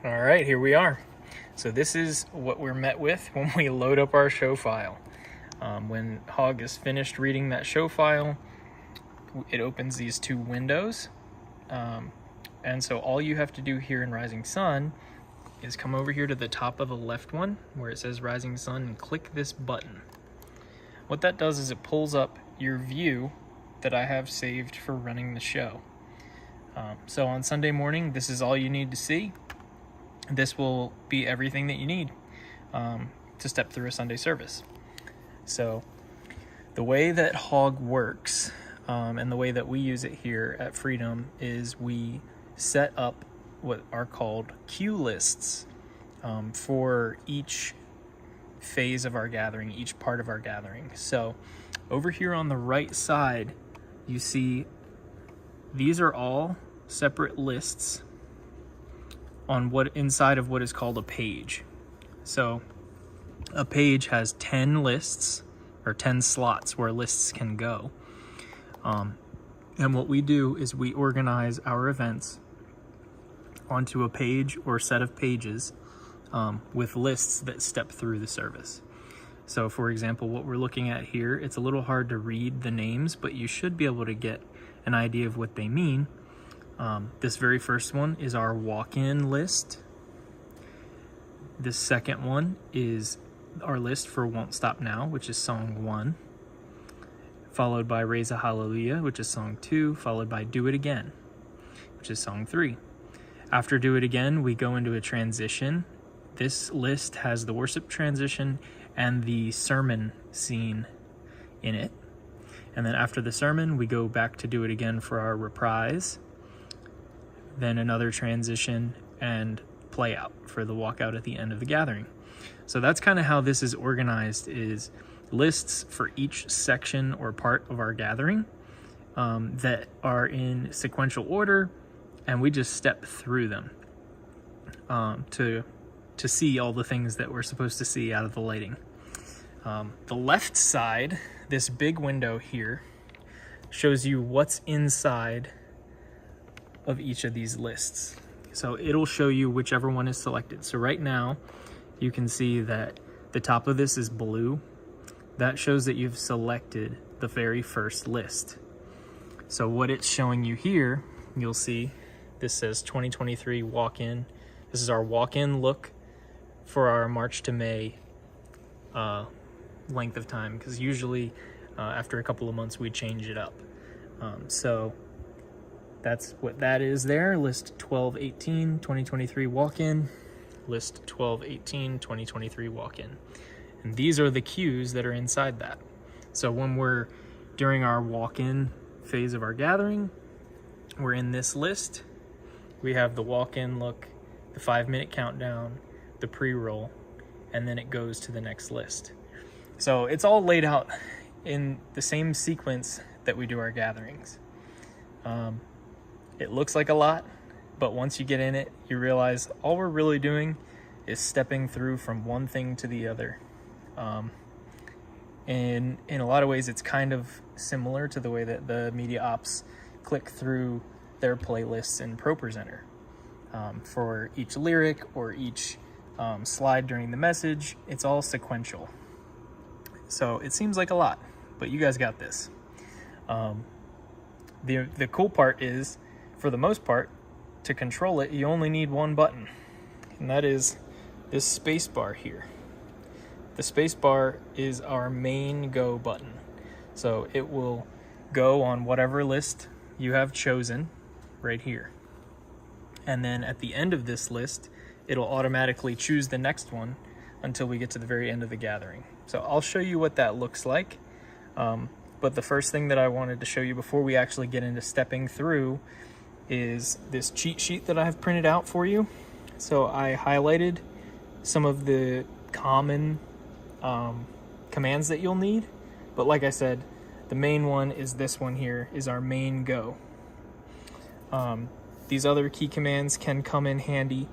All right, here we are. So this is what we're met with when we load up our show file. When HOG is finished reading that show file, it opens these two windows. And so all you have to do here in Rising Sun is come over here to the top of the left one where it says Rising Sun and click this button. What that does is it pulls up your view that I have saved for running the show. So on Sunday morning, this is all you need to see. This will be everything that you need to step through a Sunday service. So the way that HOG works and the way that we use it here at Freedom is we set up what are called cue lists for each phase of our gathering, each part of our gathering. So over here on the right side, you see these are all separate lists on what inside of what is called a page. So a page has 10 lists or 10 slots where lists can go. And what we do is we organize our events onto a page or set of pages with lists that step through the service. So for example, what we're looking at here, it's a little hard to read the names, but you should be able to get an idea of what they mean. This very first one is our walk-in list. This second one is our list for Won't Stop Now, which is song 1, followed by Raise a Hallelujah, which is song 2, followed by Do It Again, which is song 3. After Do It Again, we go into a transition. This list has the worship transition and the sermon scene in it. And then after the sermon, we go back to Do It Again for our reprise, then another transition and play out for the walkout at the end of the gathering. So that's kind of how this is organized, is lists for each section or part of our gathering that are in sequential order, and we just step through them to see all the things that we're supposed to see out of the lighting. The left side, this big window here, shows you what's inside of each of these lists. So it'll show you whichever one is selected. So right now you can see that the top of this is blue. That shows that you've selected the very first list. So what it's showing you here, you'll see this says 2023 walk-in. This is our walk-in look for our March to May length of time, because usually after a couple of months we change it up. So that's what that is there. List 1218 2023 walk-in, list 1218 2023 walk-in. And these are the cues that are inside that. So when we're during our walk-in phase of our gathering, we're in this list. We have the walk-in look, the 5-minute countdown, the pre-roll, and then it goes to the next list. So it's all laid out in the same sequence that we do our gatherings. It looks like a lot, but once you get in it, you realize all we're really doing is stepping through from one thing to the other. And in a lot of ways, it's kind of similar to the way that the media ops click through their playlists in ProPresenter. For each lyric or each slide during the message, it's all sequential. So it seems like a lot, but you guys got this. The cool part is, for the most part, to control it, you only need one button, and that is this space bar here. The space bar is our main go button. So it will go on whatever list you have chosen right here. And then at the end of this list, it'll automatically choose the next one until we get to the very end of the gathering. So I'll show you what that looks like. But the first thing that I wanted to show you before we actually get into stepping through is this cheat sheet that I have printed out for you. So I highlighted some of the common commands that you'll need. But like I said, the main one is this one here, is our main go. These other key commands can come in handy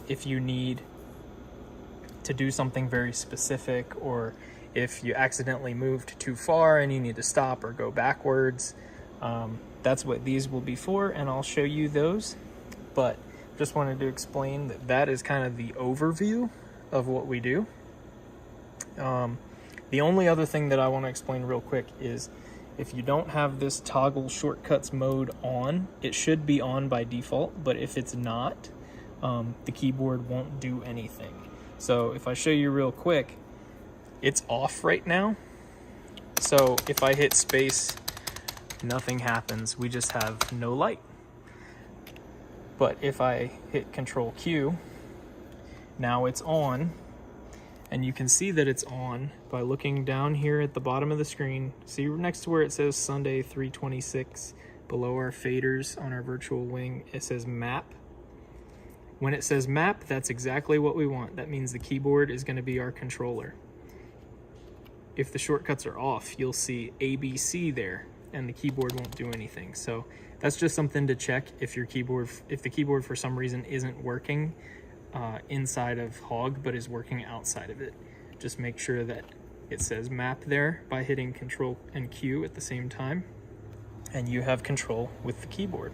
if you need to do something very specific, or if you accidentally moved too far and you need to stop or go backwards. That's what these will be for, and I'll show you those. But just wanted to explain that that is kind of the overview of what we do. The only other thing that I want to explain real quick is if you don't have this toggle shortcuts mode on, it should be on by default, but if it's not, the keyboard won't do anything. So if I show you real quick, it's off right now. So if I hit space, nothing happens. We just have no light. But if I hit Control Q, now it's on. And you can see that it's on by looking down here at the bottom of the screen. See next to where it says Sunday 326, below our faders on our virtual wing, it says map. When it says map, that's exactly what we want. That means the keyboard is going to be our controller. If the shortcuts are off, you'll see ABC there, and the keyboard won't do anything. So that's just something to check if the keyboard for some reason isn't working inside of HOG but is working outside of it. Just make sure that it says map there by hitting Control and Q at the same time, and you have control with the keyboard.